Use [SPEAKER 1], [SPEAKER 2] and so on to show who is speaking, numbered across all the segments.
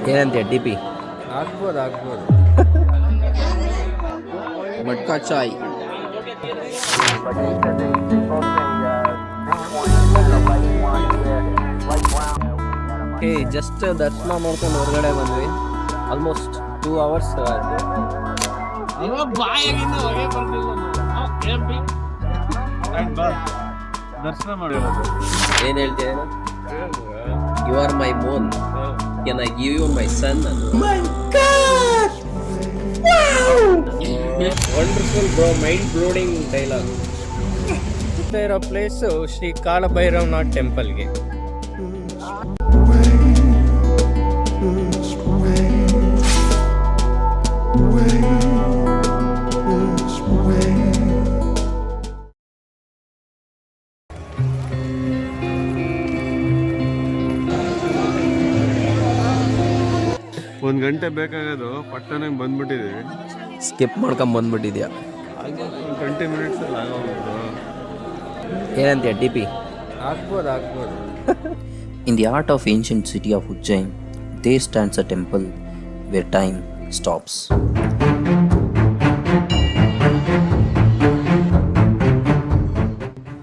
[SPEAKER 1] ಏನಂತೀಯ D P
[SPEAKER 2] ಆಗ್ಬೋದು
[SPEAKER 1] ಮಟ್ಕಾ ಚಾಯ್. Just ದರ್ಶನ ಮಾಡ್ಕೊಂಡು ಹೊರಗಡೆ ಬಂದ್ವಿ. ಆಲ್ಮೋಸ್ಟ್ 2 hours ಆಯ್ತು.
[SPEAKER 2] ದರ್ಶನ ಮಾಡಿರೋದು.
[SPEAKER 1] ಏನ್ ಹೇಳ್ತೀಯ? You are my moon, can I give you my sun? Wonderful bro, mind blowing dialogue. ಇರೋ ಪ್ಲೇಸು ಶ್ರೀ ಕಾಲಭೈರವನಾಥ್ ಟೆಂಪಲ್ಗೆ.
[SPEAKER 2] ಒಂದು ಗಂಟೆ ಬೇಕಾಗೋದು ಪಟ್ಟಣ ಬಂದ್ಬಿಟ್ಟಿದೆ.
[SPEAKER 1] ಸ್ಕಿಪ್ ಮಾಡ್ಕೊಂಡ್ ಬಂದ್ಬಿಟ್ಟಿದ್ಯಾ?
[SPEAKER 2] 20 minutes ಆಗೋಗ್ಬೋದು.
[SPEAKER 1] ಏನಂತೀಯ ಡಿ ಪಿ?
[SPEAKER 2] ಆಗ್ಬೋದು.
[SPEAKER 3] In the heart of ancient city of Ujjain, there stands a temple where time stops.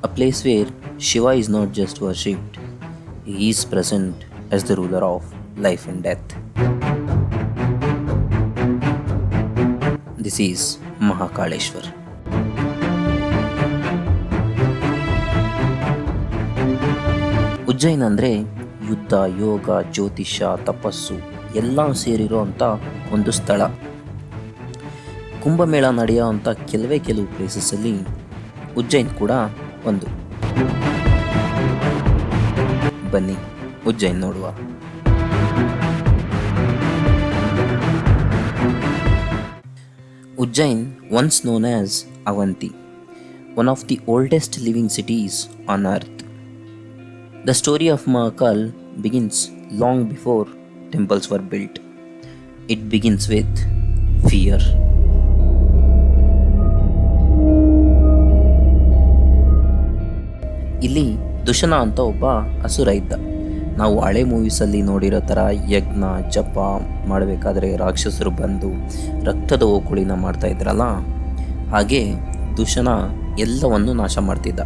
[SPEAKER 3] A place where Shiva is not just worshipped, he is present as the ruler of life and death. This is Mahakaleshwar. ಉಜ್ಜಯಿನ್ ಅಂದರೆ ಯುದ್ಧ, ಯೋಗ, ಜ್ಯೋತಿಷ್ಯ, ತಪಸ್ಸು ಎಲ್ಲ ಸೇರಿರೋ ಅಂಥ ಒಂದು ಸ್ಥಳ. ಕುಂಭಮೇಳ ನಡೆಯೋ ಅಂಥ ಕೆಲವು ಪ್ಲೇಸಸ್ಸಲ್ಲಿ ಉಜ್ಜಯಿನ್ ಕೂಡ ಒಂದು. ಬನ್ನಿ ಉಜ್ಜಯಿನ್ ನೋಡುವ. Ujjain, once known as Avanti, one of the oldest living cities on earth. The story of Mahakal begins long before temples were built. It begins with fear. ಇಲ್ಲಿ ದುಶನ ಅಂತ ಒಬ್ಬ ಅಸುರ ಇದ್ದ. ನಾವು ಹಳೆ ಮೂವೀಸಲ್ಲಿ ನೋಡಿರೋ ಥರ ಯಜ್ಞ ಜಪ ಮಾಡಬೇಕಾದ್ರೆ ರಾಕ್ಷಸರು ಬಂದು ರಕ್ತದ ಓಕುಳಿನ ಮಾಡ್ತಾ ಇದ್ರಲ್ಲ, ಹಾಗೆ ದುಶನ ಎಲ್ಲವನ್ನು ನಾಶ ಮಾಡ್ತಿದ್ದ.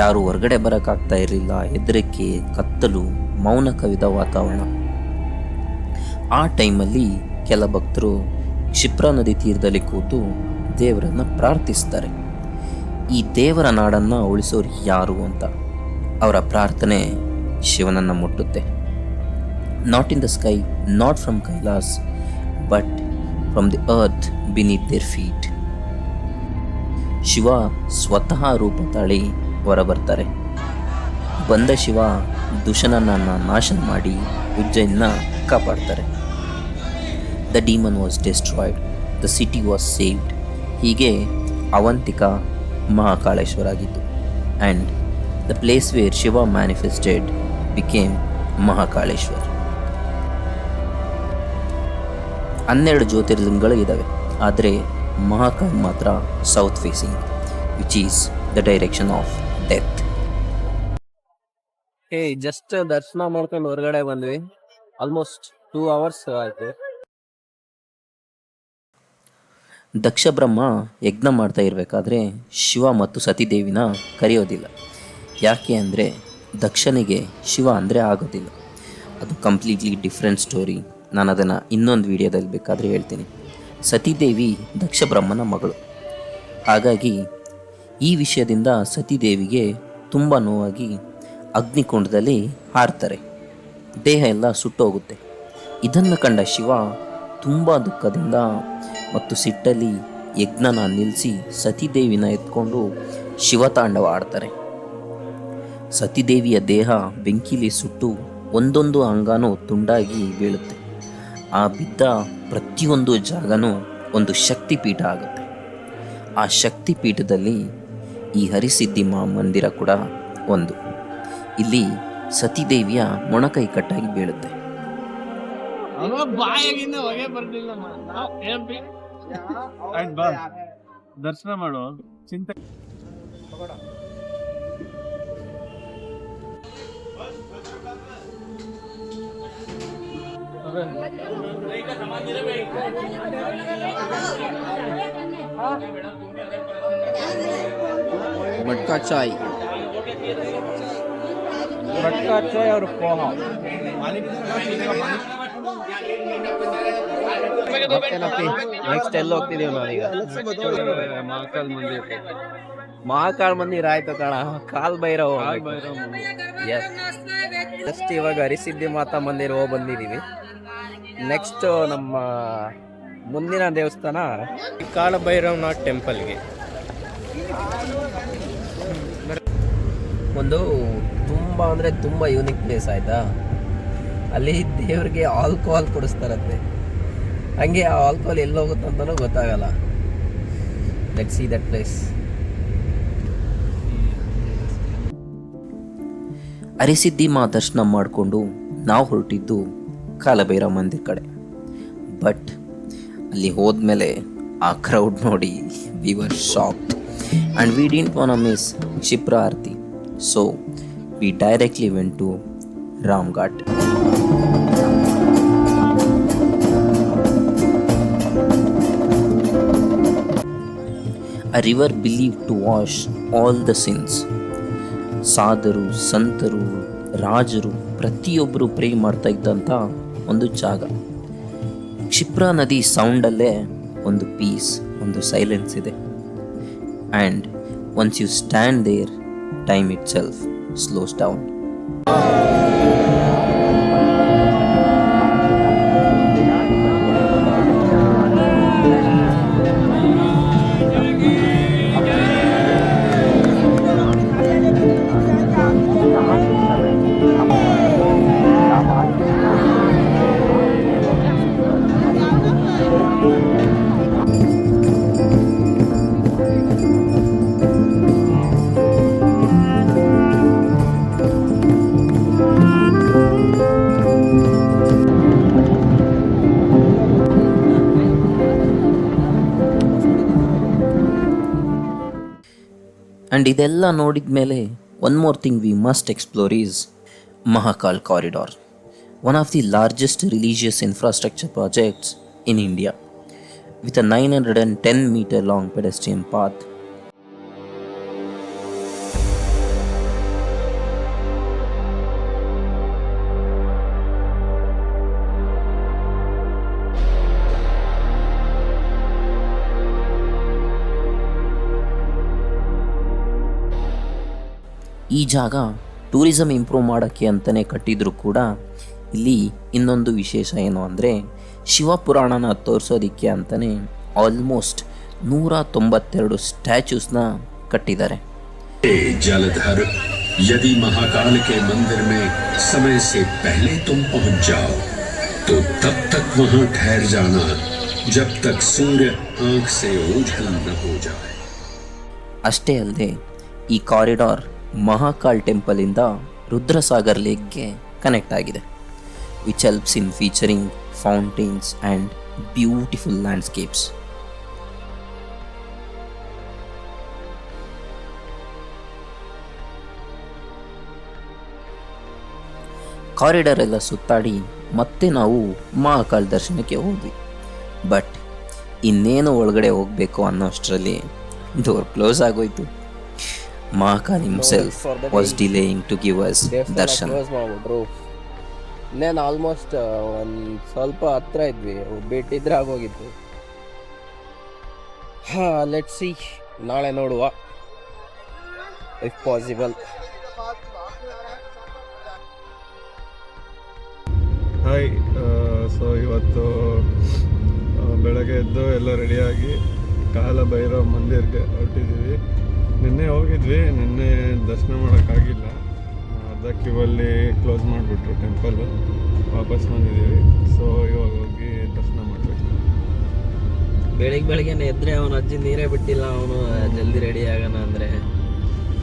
[SPEAKER 3] ಯಾರು ಹೊರಗಡೆ ಬರೋಕ್ಕಾಗ್ತಾ ಇರಲಿಲ್ಲ. ಹೆದರಿಕೆ, ಕತ್ತಲು, ಮೌನ ಕವಿದ ವಾತಾವರಣ. ಆ ಟೈಮಲ್ಲಿ ಕೆಲ ಭಕ್ತರು ಕ್ಷಿಪ್ರಾ ನದಿ ತೀರದಲ್ಲಿ ಕೂತು ದೇವರನ್ನು ಪ್ರಾರ್ಥಿಸ್ತಾರೆ. ಈ ದೇವರ ನಾಡನ್ನು ಉಳಿಸೋರು ಯಾರು ಅಂತ. ಅವರ ಪ್ರಾರ್ಥನೆ ಶಿವನನ್ನು ಮುಟ್ಟುತ್ತೆ. Not in the sky, not from Kailash, but from the earth beneath their feet. Shiva ಸ್ವತಃ ರೂಪ ತಾಳಿ ಹೊರಬರ್ತಾರೆ. ಬಂದ ಶಿವ ದುಶನನನ್ನು ನಾಶ ಮಾಡಿ ಉಜ್ಜಯಿನ್ನ ಕಾಪಾಡ್ತಾರೆ. The demon was destroyed, the city was saved. ಹೀಗೆ ಅವಂತಿಕಾ ಮಹಾಕಾಳೇಶ್ವರ ಆಗಿತ್ತು. And the place where Shiva manifested became Mahakaleshwar. 12 ಜ್ಯೋತಿರ್ಲಿಂಗಗಳು ಇದ್ದಾವೆ, ಆದರೆ ಮಹಾಕಾಲ್ ಮಾತ್ರ south facing, which is the direction of death.
[SPEAKER 1] Just ದರ್ಶನ ಮಾಡ್ಕೊಂಡು ಹೊರಗಡೆ ಬಂದ್ವಿ. ಆಲ್ಮೋಸ್ಟ್ 2 hours ಆಯ್ತು.
[SPEAKER 3] ದಕ್ಷ ಬ್ರಹ್ಮ ಯಜ್ಞ ಮಾಡ್ತಾ ಇರಬೇಕಾದ್ರೆ ಶಿವ ಮತ್ತು ಸತಿದೇವಿನ ಕರೆಯೋದಿಲ್ಲ. ಯಾಕೆ ಅಂದರೆ ದಕ್ಷನಿಗೆ ಶಿವ ಅಂದರೆ ಆಗೋದಿಲ್ಲ. ಅದು ಕಂಪ್ಲೀಟ್ಲಿ ಡಿಫ್ರೆಂಟ್ ಸ್ಟೋರಿ. ನಾನು ಅದನ್ನು ಇನ್ನೊಂದು ವಿಡಿಯೋದಲ್ಲಿ ಬೇಕಾದರೆ ಹೇಳ್ತೀನಿ. ಸತಿದೇವಿ ದಕ್ಷ ಬ್ರಹ್ಮನ ಮಗಳು. ಹಾಗಾಗಿ ಈ ವಿಷಯದಿಂದ ಸತಿದೇವಿಗೆ ತುಂಬ ನೋವಾಗಿ ಅಗ್ನಿಕುಂಡದಲ್ಲಿ ಹಾರ್ತಾರೆ. ದೇಹ ಎಲ್ಲ ಸುಟ್ಟೋಗುತ್ತೆ. ಇದನ್ನು ಕಂಡ ಶಿವ ತುಂಬ ದುಃಖದಿಂದ ಮತ್ತು ಸಿಟ್ಟಲ್ಲಿ ಯಜ್ಞನ ನಿಲ್ಲಿಸಿ ಸತಿದೇವಿನ ಎತ್ಕೊಂಡು ಶಿವತಾಂಡವ ಆಡ್ತಾರೆ. ಸತಿದೇವಿಯ ದೇಹ ಬೆಂಕಿಲಿ ಸುಟ್ಟು ಒಂದೊಂದು ಅಂಗನೂ ತುಂಡಾಗಿ ಬೀಳುತ್ತೆ. ಆ ಬಿದ್ದ ಪ್ರತಿಯೊಂದು ಜಾಗನೂ ಒಂದು ಶಕ್ತಿಪೀಠ ಆಗುತ್ತೆ. ಆ ಶಕ್ತಿಪೀಠದಲ್ಲಿ ಈ ಹರಿಸಿದ್ಧಿ ಮಂದಿರ ಕೂಡ ಒಂದು. ಇಲ್ಲಿ ಸತಿದೇವಿಯ ಮೊಣಕೈ ಕಟ್ಟಾಗಿ ಬೀಳುತ್ತೆ.
[SPEAKER 2] ದರ್ಶನ ಮಾಡೋ ಚಿಂತೆ.
[SPEAKER 3] मटका चाय
[SPEAKER 1] और पोहा ನೆಕ್ಸ್ಟ್ ಎಲ್ಲಿ ಹೋಗ್ತಿದೀವಿ ನಾವೀಗ
[SPEAKER 2] ಮಹಾಕಾಲ್ ಮಂದಿರ.
[SPEAKER 1] ಮಹಾಕಾಳ ಮಂದಿರ ಆಯ್ತು ಕಣ. ಕಾಲ್ ಭೈರವ್ ಜಸ್ಟ್ ಇವಾಗ ಹರಿಸಿದ್ಧಿ ಮಾತಾ ಮಂದಿರ ಹೋಗಿ ಬಂದಿದೀವಿ. ನೆಕ್ಸ್ಟ್ ನಮ್ಮ ಮುಂದಿನ ದೇವಸ್ಥಾನ ಕಾಳ ಭೈರವನಾಥ್ ಟೆಂಪಲ್ಗೆ. ಒಂದು ತುಂಬ ಅಂದರೆ ತುಂಬ ಯೂನಿಕ್ ಪ್ಲೇಸ್ ಆಯಿತಾ. ಅಲ್ಲಿ ದೇವ್ರಿಗೆ ಆಲ್ಕೋಹಾಲ್ ಕುಡಿಸ್ತಾರಂತೆ. ಹಂಗೆ ಆ ಆಲ್ಕೋಹಾಲ್ ಎಲ್ಲಿ ಹೋಗುತ್ತಂತನೂ ಗೊತ್ತಾಗಲ್ಲ. Let's see that place.
[SPEAKER 3] ಅರಿಸಿದ್ದಿ ಮಾ ದರ್ಶನ ಮಾಡಿಕೊಂಡು ನಾವು ಹೊರಟಿದ್ದು ಕಾಲಭೈರವ ಮಂದಿರ ಕಡೆ. ಬಟ್ ಅಲ್ಲಿ ಹೋದ್ಮೇಲೆ ಆ ಕ್ರೌಡ್ ನೋಡಿ we were shocked and we didn't want to miss ಕ್ಷಿಪ್ರ ಆರತಿ. So we directly went to Ramghat. A river believed to wash all the sins. ಸಾಧರು, ಸಂತರು, ರಾಜರು ಪ್ರತಿಯೊಬ್ಬರು ಪ್ರೇ ಮಾಡ್ತಾ ಇದ್ದಂಥ ಒಂದು ಜಾಗ. ಕ್ಷಿಪ್ರಾ ನದಿ ಸೌಂಡಲ್ಲೇ ಒಂದು ಪೀಸ್, ಒಂದು ಸೈಲೆನ್ಸ್ ಇದೆ. And once you stand there, time itself slows down. And ಇದೆಲ್ಲ ನೋಡಿದ ಮೇಲೆ one more thing we must explore is Mahakal corridor, one of the largest religious infrastructure projects in India with a 910 meter long pedestrian path. ಈ ಜಾಗ tourism improve ಮಾಡೋಕ್ಕೆ ಅಂತಲೇ ಕಟ್ಟಿದರೂ ಕೂಡ ಇಲ್ಲಿ ಇನ್ನೊಂದು ವಿಶೇಷ ಏನು ಅಂದರೆ ಶಿವಪುರಾಣನ ತೋರಿಸೋದಕ್ಕೆ ಅಂತಲೇ ಆಲ್ಮೋಸ್ಟ್ 192 ಸ್ಟ್ಯಾಚ್ಯೂಸ್ನ ಕಟ್ಟಿದ್ದಾರೆ.
[SPEAKER 4] जलधर, यदि महाकाल के मंदिर में समय से पहले तुम पहुंच जाओ तो तब तक वहां ठहर जाना जब तक सूर्य आंख से ओझल न हो जाए.
[SPEAKER 3] ಅಷ್ಟೇ ಅಲ್ಲದೆ ಈ ಕಾರಿಡಾರ್ ಮಹಾಕಾಲ್ ಟೆಂಪಲಿಂದ ರುದ್ರಸಾಗರ್ ಲೇಕ್ಗೆ ಕನೆಕ್ಟ್ ಆಗಿದೆ, which helps in featuring fountains and beautiful landscapes. Corridor ಎಲ್ಲ ಸುತ್ತಾಡಿ ಮತ್ತೆ ನಾವು ಮಹಾಕಾಲ್ ದರ್ಶನಕ್ಕೆ ಹೋದ್ವಿ. ಬಟ್ ಇನ್ನೇನು ಒಳಗಡೆ ಹೋಗಬೇಕು ಅನ್ನೋಷ್ಟರಲ್ಲಿ ಡೋರ್ ಕ್ಲೋಸ್ ಆಗೋಯ್ತು. Mahakal himself was delaying to give us darshan.
[SPEAKER 1] ಇನ್ನೇನು ಆಲ್ಮೋಸ್ಟ್ ಒಂದು ಸ್ವಲ್ಪ ಹತ್ರ ಇದ್ವಿ, ಬಿಟ್ಟಿದ್ರೆ ಆಗೋಗಿತ್ತು. ಲೆಟ್ಸ್ ಸಿ, ನಾಳೆ ನೋಡುವ ಇಫ್ ಪಾಸಿಬಲ್.
[SPEAKER 2] ಹಾಯ್, ಸೊ ಇವತ್ತು ಬೆಳಗ್ಗೆ ಎದ್ದು ಎಲ್ಲ ರೆಡಿಯಾಗಿ ಕಾಲಭೈರವ ಮಂದಿರ್ಗೆ ಹೊರಟಿದ್ದೀವಿ. ನಿನ್ನೆ ಹೋಗಿದ್ವಿ, ನಿನ್ನೆ ದರ್ಶನ ಮಾಡೋಕ್ಕಾಗಿಲ್ಲ, ಅರ್ಧ ಕ್ಯೂವಲ್ಲಿ ಕ್ಲೋಸ್ ಮಾಡಿಬಿಟ್ರು ಟೆಂಪಲ್ಲು. ವಾಪಸ್ ಬಂದಿದ್ದೀವಿ. ಸೊ ಇವಾಗ ಹೋಗಿ ದರ್ಶನ ಮಾಡಬೇಕು.
[SPEAKER 1] ಬೆಳಿಗ್ಗೆನೆ ಎದ್ರೆ ಅವನ ಅಜ್ಜಿ ನೀರೇ ಬಿಟ್ಟಿಲ್ಲ, ಅವನು ಜಲ್ದಿ ರೆಡಿ ಆಗೋಣ ಅಂದರೆ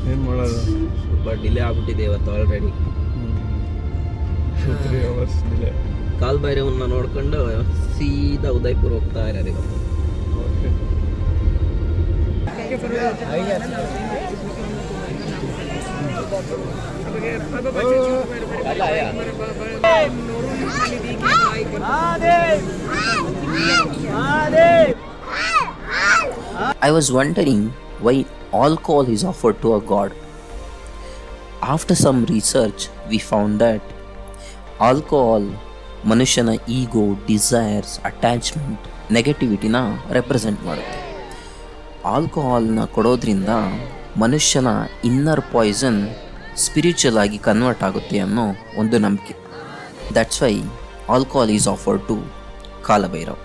[SPEAKER 2] ಏನು ಮಾಡೋದು,
[SPEAKER 1] ಸ್ವಲ್ಪ ಡಿಲೇ ಆಗ್ಬಿಟ್ಟಿದೆ ಇವತ್ತು ಆಲ್ರೆಡಿ.
[SPEAKER 2] 3 hours delay.
[SPEAKER 1] ಕಾಲ್ ಭೈರವನ್ನ ನೋಡ್ಕೊಂಡು ಸೀದಾ ಉದಯ್ಪುರ ಹೋಗ್ತಾ ಇರೋದು ಇವತ್ತು.
[SPEAKER 3] I was wondering why alcohol is offered to a god. After some research, we found that alcohol ಮನುಷ್ಯನ ಈಗೋ, ಡಿಸೈರ್ಸ್, ಅಟ್ಯಾಚ್ಮೆಂಟ್, ನೆಗೆಟಿವಿಟಿನ ರೆಪ್ರೆಸೆಂಟ್ ಮಾಡುತ್ತೆ. ಆಲ್ಕೋಹಾಲ್ನ ಕೊಡೋದ್ರಿಂದ ಮನುಷ್ಯನ ಇನ್ನರ್ ಪಾಯ್ಸನ್ ಸ್ಪಿರಿಚುವಲ್ ಆಗಿ ಕನ್ವರ್ಟ್ ಆಗುತ್ತೆ ಅನ್ನೋ ಒಂದು ನಂಬಿಕೆ. That's why alcohol is offered to Kalbhairav.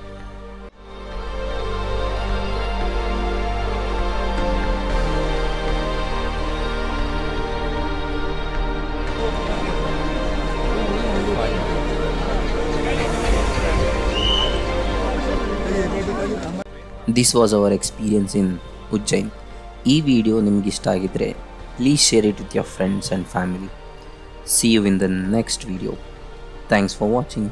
[SPEAKER 3] This was our experience in Ujjain. ಈ ವಿಡಿಯೋ ನಿಮ್ಗೆ ಇಷ್ಟ ಆಗಿದ್ರೆ please share it with your friends and family. See you in the next video. Thanks for watching.